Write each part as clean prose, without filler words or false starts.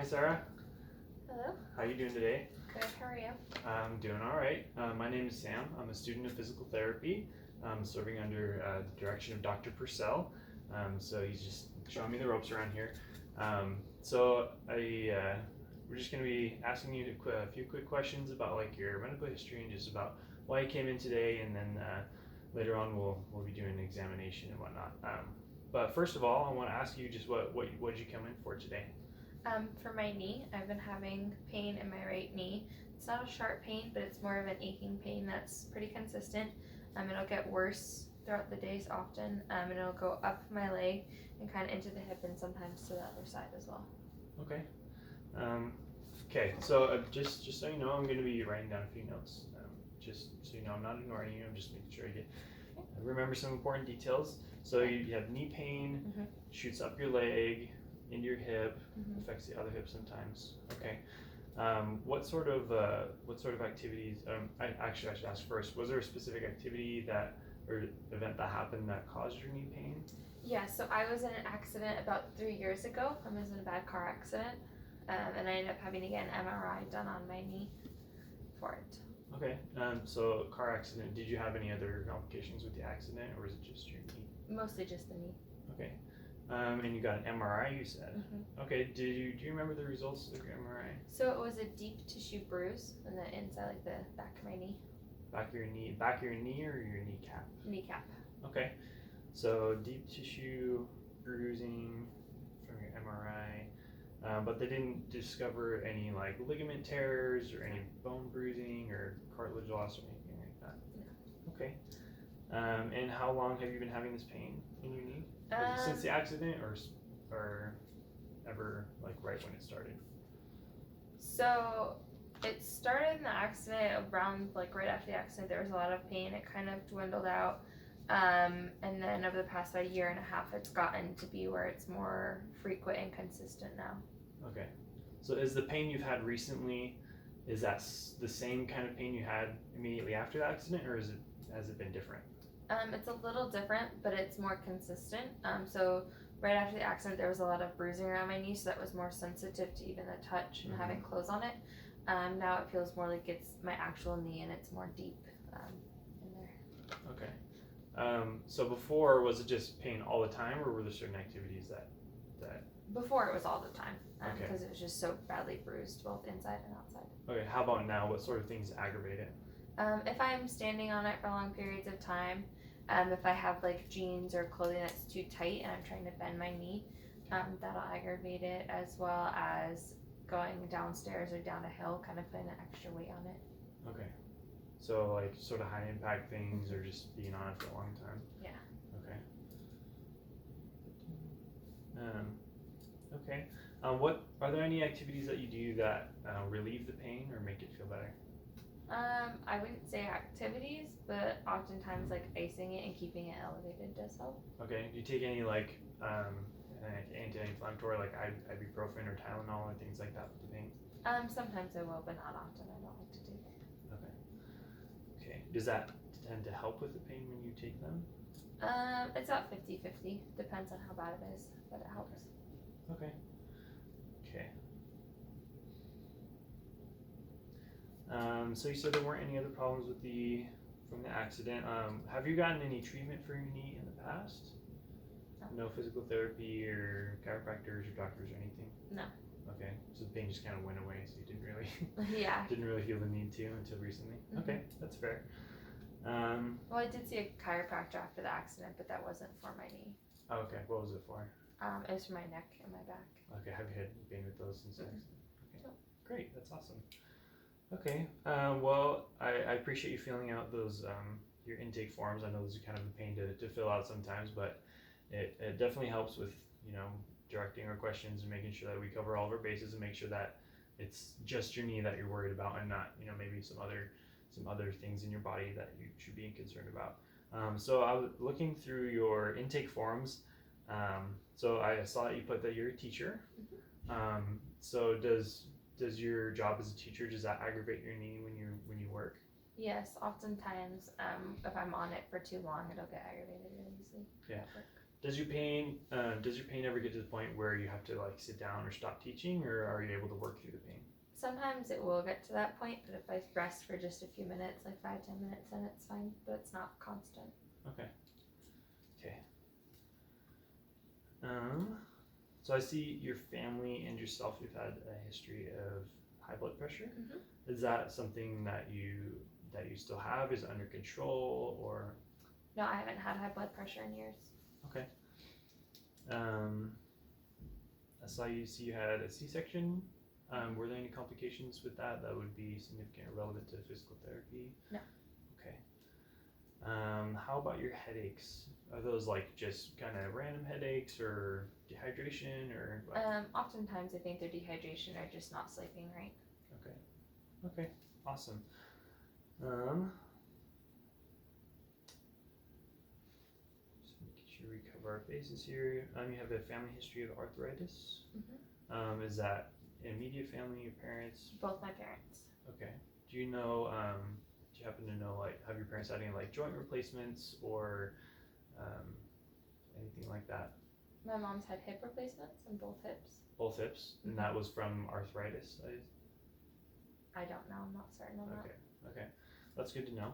Hi Sarah, Hello. how you doing today? Good. How are you? I'm doing all right. My name is Sam. I'm a student of physical therapy, serving under the direction of Dr. Purcell. So he's just showing me the ropes around here. We're just going to be asking you a few quick questions about like your medical history and just about why you came in today, and then later on we'll be doing an examination and whatnot. But first of all, I want to ask you just what did you come in for today? For my knee, I've been having pain in my right knee. It's not a sharp pain, but it's more of an aching pain that's pretty consistent. It'll get worse throughout the days often, and it'll go up my leg and kind of into the hip and sometimes to the other side as well. Okay. Okay. So just so you know, I'm going to be writing down a few notes. Just so you know, I'm not ignoring you. I'm just making sure I remember some important details. So you have knee pain, shoots up your leg, into your hip, affects the other hip sometimes. Okay. What sort of activities? I should ask first. Was there a specific activity or event that happened that caused your knee pain? Yeah. So I was in an accident about 3 years ago. I was in a bad car accident, and I ended up having to get an MRI done on my knee for it. Okay. So car accident. Did you have any other complications with the accident, or was it just your knee? Mostly just the knee. Okay. And you got an MRI, you said. Okay. Do you remember the results of your MRI? So it was a deep tissue bruise on the inside, like the back of my knee. Back of your knee or your kneecap? Kneecap. Okay. So deep tissue bruising from your MRI, but they didn't discover any like ligament tears or any bone bruising or cartilage loss or anything like that. No. Okay. And how long have you been having this pain in your knee? Since the accident, or ever like right when it started? So it started in the accident around like right after the accident. There was a lot of pain. It kind of dwindled out, and then over the past about 1.5 years, it's gotten to be where it's more frequent and consistent now. Okay. So is the pain you've had recently, is that the same kind of pain you had immediately after the accident, or has it been different? It's a little different, but it's more consistent. So right after the accident, there was a lot of bruising around my knee, so that was more sensitive to even the touch and having clothes on it. Now it feels more like it's my actual knee, and it's more deep in there. Okay. So before, was it just pain all the time, or were there certain activities that? Before it was all the time, Okay. because it was just so badly bruised, both inside and outside. Okay. How about now? What sort of things aggravate it? If I'm standing on it for long periods of time, if I have like jeans or clothing that's too tight and I'm trying to bend my knee, that'll aggravate it, as well as going downstairs or down a hill, kind of putting an extra weight on it. Okay. So like sort of high impact things, or just being on it for a long time? Yeah. Okay. Okay. What are there any activities that you do that relieve the pain or make it feel better? I wouldn't say activities, but oftentimes like icing it and keeping it elevated does help. Okay. Do you take any like anti-inflammatory, like ibuprofen or Tylenol or things like that for the pain? Sometimes I will, but not often. I don't like to take it. Okay. Okay. Does that tend to help with the pain when you take them? It's about 50-50. Depends on how bad it is, but it helps. Okay. Okay. So you said there weren't any other problems from the accident. Have you gotten any treatment for your knee in the past? No physical therapy or chiropractors or doctors or anything? No. Okay. So the pain just kind of went away, so you didn't really Yeah. didn't really feel the need to until recently. Okay, that's fair. Well, I did see a chiropractor after the accident, but that wasn't for my knee. Okay. What was it for? It was for my neck and my back. Okay. Have you had pain with those since the accident? Okay. No. Great. That's awesome. Okay. Well, I appreciate you filling out those your intake forms. I know those are kind of a pain to fill out sometimes, but it definitely helps with directing our questions and making sure that we cover all of our bases and make sure that it's just your knee that you're worried about, and not maybe some other things in your body that you should be concerned about. So I was looking through your intake forms. So I saw that you put that you're a teacher. So does your job as a teacher, does that aggravate your knee when you work? Yes, oftentimes if I'm on it for too long, it'll get aggravated really easily. Yeah. Does your pain ever get to the point where you have to like sit down or stop teaching, or are you able to work through the pain? Sometimes it will get to that point, but if I rest for just a few minutes, like 5-10 minutes, then it's fine. But it's not constant. Okay. So I see your family and yourself, you've had a history of high blood pressure. Mm-hmm. Is that something that you still have? Is it under control, or? No, I haven't had high blood pressure in years. Okay. I saw you had a C-section. Were there any complications with that would be significant or relevant to physical therapy? No. Okay. How about your headaches? Are those like just kind of random headaches or dehydration or what? Oftentimes I think they're dehydration or just not sleeping right. Okay, awesome. Just making sure we cover our bases here. You have a family history of arthritis. Mm-hmm. Is that immediate family, your parents? Both my parents. Okay. Do you know, do you happen to know, like, have your parents had any, like, joint replacements or anything like that? My mom's had hip replacements in both hips. Both hips? And that was from arthritis? I don't know. I'm not certain on that. Okay. That's good to know.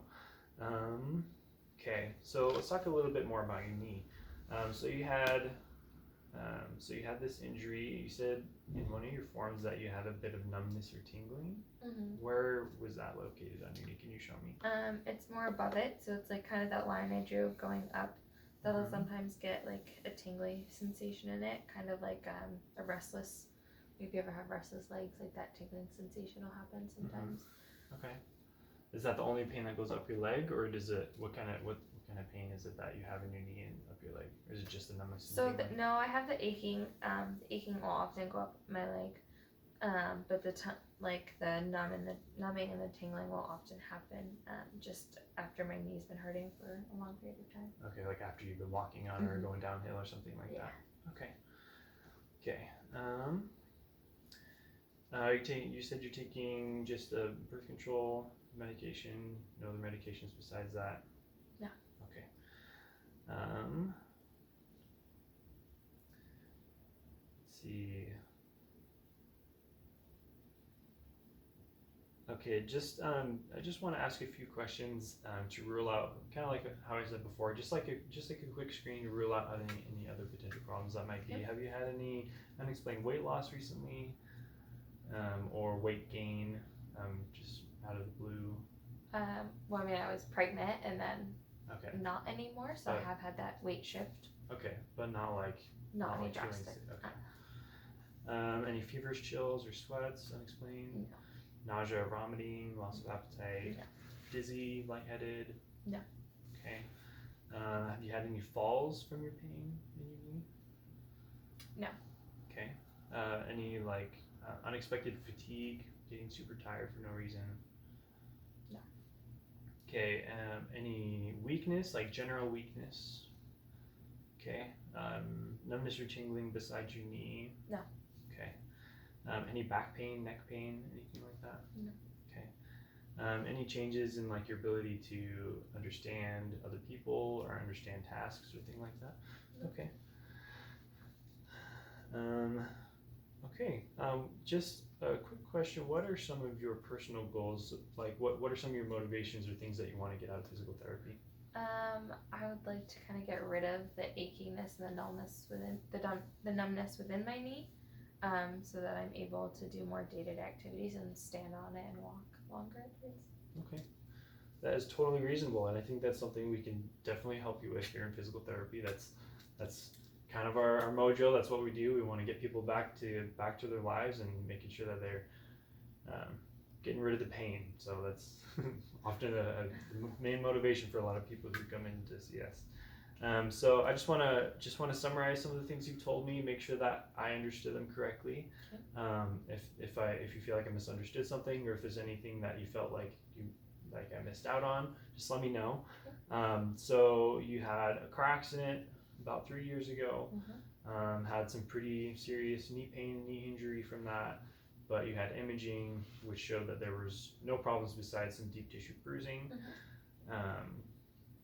Okay, so let's talk a little bit more about your knee. So you had this injury. You said in one of your forms that you had a bit of numbness or tingling. Mm-hmm. Where was that located on your knee? Can you show me? It's more above it, so it's like kind of that line I drew going up. That'll sometimes get like a tingly sensation in it, kind of like a restless. If you ever have restless legs, like that tingling sensation will happen sometimes. Okay. Is that the only pain that goes up your leg, or does it? What kind of pain is it that you have in your knee and up your leg, or is it just the numbness? So no, I have the aching. The aching will often go up my leg, but the numbing and the tingling will often happen just after my knee's been hurting for a long period of time. Okay, like after you've been walking on or going downhill or something like that. Okay. You said you're taking just a birth control medication. No other medications besides that. No. Okay. Let's see. Okay, I just want to ask a few questions to rule out, kind of like how I said before, just like a quick screen to rule out any other potential problems that might be. Yep. Have you had any unexplained weight loss recently, or weight gain, just out of the blue? Well, I mean, I was pregnant and then not anymore, so But, I have had that weight shift. Okay, but not like Not any like feeling drastic. sick. Okay. Any fevers, chills, or sweats unexplained? No. Nausea, vomiting, loss of appetite, No. dizzy, lightheaded? No. Okay. Have you had any falls from your pain in your knee? No. Okay. Any like unexpected fatigue, getting super tired for no reason? No. Okay. Any weakness, like general weakness? Okay. Numbness or tingling besides your knee? No. Okay. Any back pain, neck pain, anything like that? No. Okay. Any changes in like your ability to understand other people or understand tasks or thing like that? No. Okay. Okay. Just a quick question. What are some of your personal goals? Like what are some of your motivations or things that you want to get out of physical therapy? I would like to kind of get rid of the achiness and the numbness within my knee, so that I'm able to do more day-to-day activities and stand on it and walk longer, please. Okay. That is totally reasonable, and I think that's something we can definitely help you with here in physical therapy. That's kind of our mojo. That's what we do. We want to get people back to their lives and making sure that they're getting rid of the pain. So that's often the main motivation for a lot of people who come in to see us. So I just want to summarize some of the things you've told me, make sure that I understood them correctly. Okay. If you feel like I misunderstood something, or if there's anything that you felt like I missed out on, just let me know. Okay. So you had a car accident about 3 years ago. Mm-hmm. Had some pretty serious knee pain, knee injury from that, but you had imaging which showed that there was no problems besides some deep tissue bruising. Mm-hmm.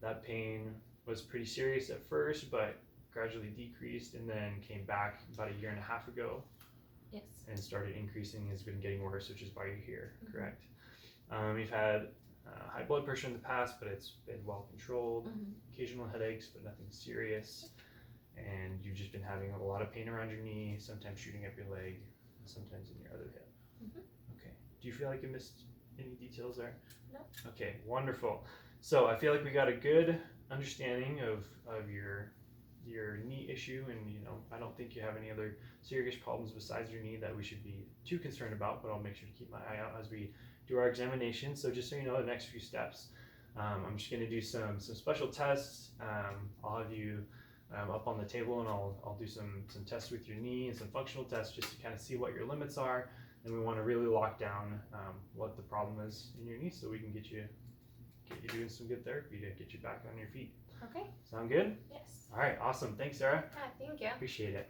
That pain was pretty serious at first, but gradually decreased and then came back about a year and a half ago Yes. and started increasing, has been getting worse, which is why you're here, Mm-hmm. correct? You've had high blood pressure in the past, but it's been well controlled, Mm-hmm. occasional headaches, but nothing serious. And you've just been having a lot of pain around your knee, sometimes shooting up your leg, and sometimes in your other hip. Mm-hmm. Okay. Do you feel like you missed any details there? No. Okay, wonderful. So I feel like we got a good understanding of your knee issue, and I don't think you have any other serious problems besides your knee that we should be too concerned about, but I'll make sure to keep my eye out as we do our examination. So just so you know, the next few steps, I'm just going to do some special tests. I'll have you up on the table, and I'll do some tests with your knee and some functional tests just to kind of see what your limits are, and we want to really lock down what the problem is in your knee so we can get you doing some good therapy to get you back on your feet. Okay. Sound good? Yes. All right, awesome. Thanks, Sarah. Yeah, thank you. Appreciate it.